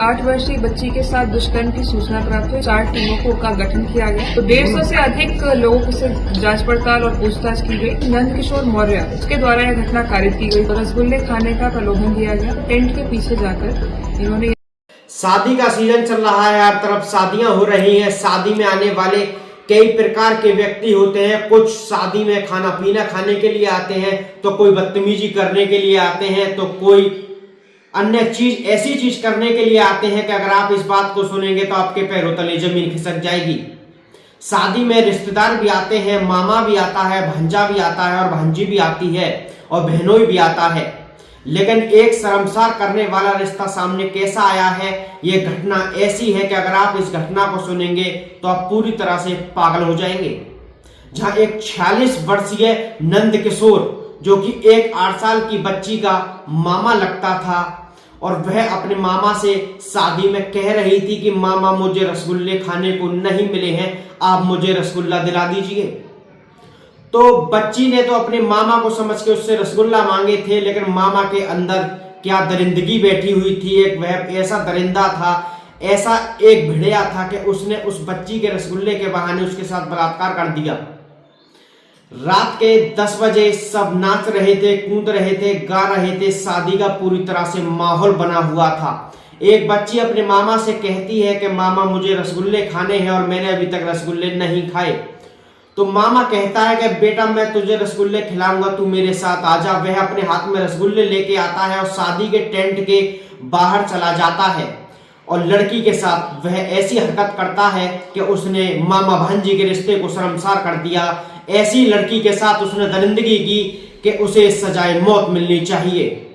8 वर्षीय बच्ची के साथ दुष्कर्म की सूचना प्राप्त हुई। 4 टीमों का गठन किया गया। तो 150 से अधिक लोगों से जांच पड़ताल और पूछताछ की गई। नंदकिशोर मौर्य उसके द्वारा यह घटना कारित की गई। तो रसगुल्ले खाने का प्रलोभन दिया गया। टेंट के पीछे जाकर इन्होंने शादी का सीजन चल रहा है, हर तरफ शादियां हो रही हैं। शादी में आने वाले कई प्रकार के व्यक्ति होते हैं। कुछ शादी में खाना पीना खाने के लिए आते हैं, तो कोई बदतमीजी करने के लिए आते हैं, तो कोई अन्य चीज ऐसी चीज करने के लिए आते हैं कि अगर आप इस बात को सुनेंगे तो आपके पैरों तले जमीन खिसक जाएगी। शादी में रिश्तेदार भी आते हैं, मामा भी आता है, भंजा भी आता है और भांजी भी आती है और बहनोई भी आता है। लेकिन एक शर्मसार करने वाला रिश्ता सामने कैसा आया है, यह घटना ऐसी है कि अगर आप इस घटना को सुनेंगे तो आप पूरी तरह से पागल हो जाएंगे। जहां एक 46 वर्षीय नंदकिशोर, जो कि एक 8 साल की बच्ची का मामा लगता था, और वह अपने मामा से शादी में कह रही थी कि मामा मुझे रसगुल्ले खाने को नहीं मिले हैं, आप मुझे रसगुल्ला दिला दीजिए। तो बच्ची ने तो अपने मामा को समझ के उससे रसगुल्ला मांगे थे, लेकिन मामा के अंदर क्या दरिंदगी बैठी हुई थी। एक वह ऐसा दरिंदा था, ऐसा एक भिड़िया था कि उसने उस बच्ची के रसगुल्ले के बहाने उसके साथ बलात्कार कर दिया। रात के 10 बजे सब नाच रहे थे, कूद रहे थे, गा रहे थे। शादी का पूरी तरह से माहौल बना हुआ था। एक बच्ची अपने मामा से कहती है कि मामा मुझे रसगुल्ले खाने हैं और मैंने अभी तक रसगुल्ले नहीं खाए। तो मामा कहता है कि बेटा मैं तुझे रसगुल्ले खिलाऊंगा, तू मेरे साथ आजा। वह अपने हाथ में रसगुल्ले लेके आता है और शादी के टेंट के बाहर चला जाता है और लड़की के साथ वह ऐसी हरकत करता है कि उसने मामा भांजी के रिश्ते को शर्मसार कर दिया। ऐसी लड़की के साथ उसने दरिंदगी की कि उसे सजाए मौत मिलनी चाहिए।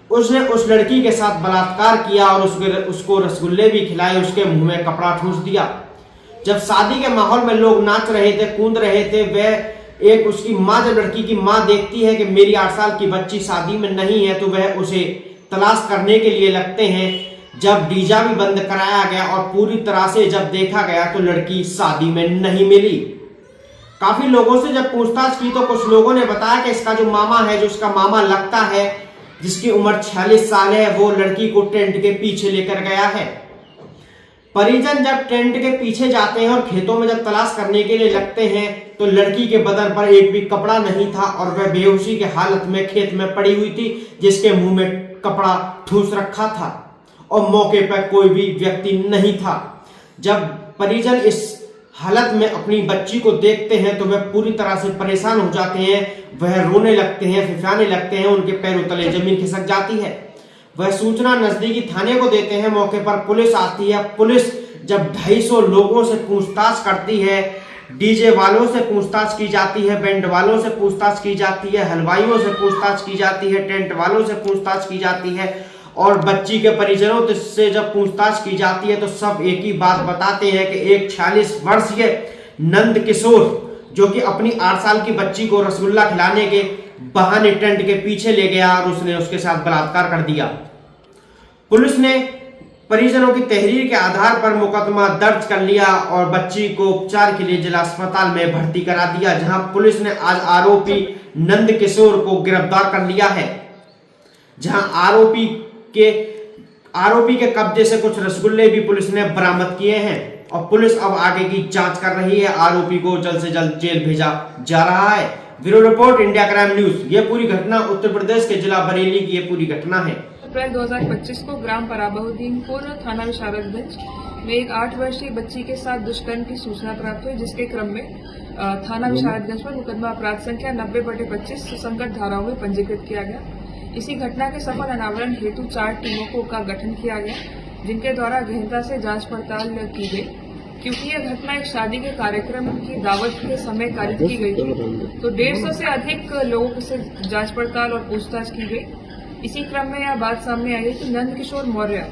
उसने उस लड़की के साथ बलात्कार किया और उसको रसगुल्ले भी खिलाए, उसके मुंह में कपड़ा ठूंस दिया। जब शादी के माहौल में लोग नाच रहे थे, कूद रहे थे, वह एक उसकी माँ, जब लड़की की माँ देखती है कि मेरी 8 साल की बच्ची शादी में नहीं है, तो वह उसे तलाश करने के लिए लगते हैं। जब डीजा भी बंद कराया गया और पूरी तरह से जब देखा गया तो लड़की शादी में नहीं मिली। काफी लोगों से जब पूछताछ की तो कुछ लोगों ने बताया कि इसका जो मामा है, जो उसका मामा लगता है, जिसकी उम्र 46 साल है, वो लड़की को टेंट के पीछे लेकर गया है। परिजन जब टेंट के पीछे जाते हैं और खेतों में जब तलाश करने के लिए लगते हैं तो लड़की के बदन पर एक भी कपड़ा नहीं था और वह बेहोशी के हालत में खेत में पड़ी हुई थी, जिसके मुंह में कपड़ा ठूंस रखा था और मौके पर कोई भी व्यक्ति नहीं था। जब परिजन इस हालत में अपनी बच्ची को देखते हैं तो वह पूरी तरह से परेशान हो जाते हैं। वह रोने लगते हैं, फिफाने लगते हैं, उनके पैरों तले जमीन खिसक जाती है। वह सूचना नजदीकी थाने को देते हैं। मौके पर पुलिस आती है। पुलिस जब 250 लोगों से पूछताछ करती है, डीजे वालों से पूछताछ की जाती है, बैंड वालों से पूछताछ की जाती है, हलवाइयों से पूछताछ की जाती है, टेंट वालों से पूछताछ की जाती है और बच्ची के परिजनों से जब पूछताछ की जाती है तो सब एक ही बात बताते हैं कि एक 46 वर्षीय नंदकिशोर, जो कि अपनी 8 साल की बच्ची को रसगुल्ला खिलाने के बहाने टेंट के पीछे ले गया और उसने उसके साथ बलात्कार कर दिया। पुलिस ने परिजनों की तहरीर के आधार पर मुकदमा दर्ज कर लिया और बच्ची को उपचार के लिए जिला अस्पताल में भर्ती करा दिया, जहां पुलिस ने आज आरोपी नंदकिशोर को गिरफ्तार कर लिया है। जहां आरोपी के कब्जे से कुछ रसगुल्ले भी पुलिस ने बरामद किए हैं और पुलिस अब आगे की जांच कर रही है। आरोपी को जल्द से जल्द जेल भेजा जा रहा है। Bureau report, India crime news. ये पूरी घटना उत्तर प्रदेश के जिला बरेली की ये पूरी घटना है। अप्रैल 2025 को ग्राम पराबहुद्दीनपुर थाना विशारदगंज में एक 8 वर्षीय बच्ची के साथ दुष्कर्म की सूचना प्राप्त हुई, जिसके क्रम में थाना विशारदगंज पर मुकदमा अपराध संख्या 90/25 सुसंगत धाराओं में पंजीकृत किया गया। इसी घटना के सफल अनावरण हेतु 4 टीमों का गठन किया गया, जिनके द्वारा गहनता से जांच पड़ताल की गई। क्योंकि यह घटना एक शादी के कार्यक्रम की दावत के समय कारित की गई थी, तो 150 से अधिक लोगों से जांच पड़ताल और पूछताछ की गई। इसी क्रम में यह बात सामने आई कि नंदकिशोर मौर्य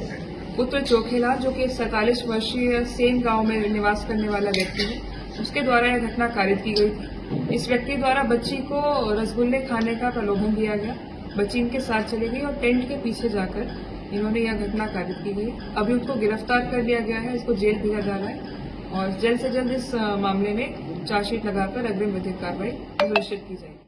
पुत्र चोखेलाल, जो कि 47 वर्षीय सेन गांव में निवास करने वाला व्यक्ति है, उसके द्वारा यह घटना कारित की गई थी। इस व्यक्ति द्वारा बच्ची को रसगुल्ले खाने का प्रलोभन दिया गया। बच्ची इनके साथ चली गई और टेंट के पीछे जाकर इन्होंने यह घटना कारित की गई। अभी उसको गिरफ्तार कर लिया गया है, इसको जेल भेजा जा रहा है और जल्द से जल्द इस मामले में चार्जशीट लगाकर अग्रिम विधिक कार्रवाई सुनिश्चित की जाएगी।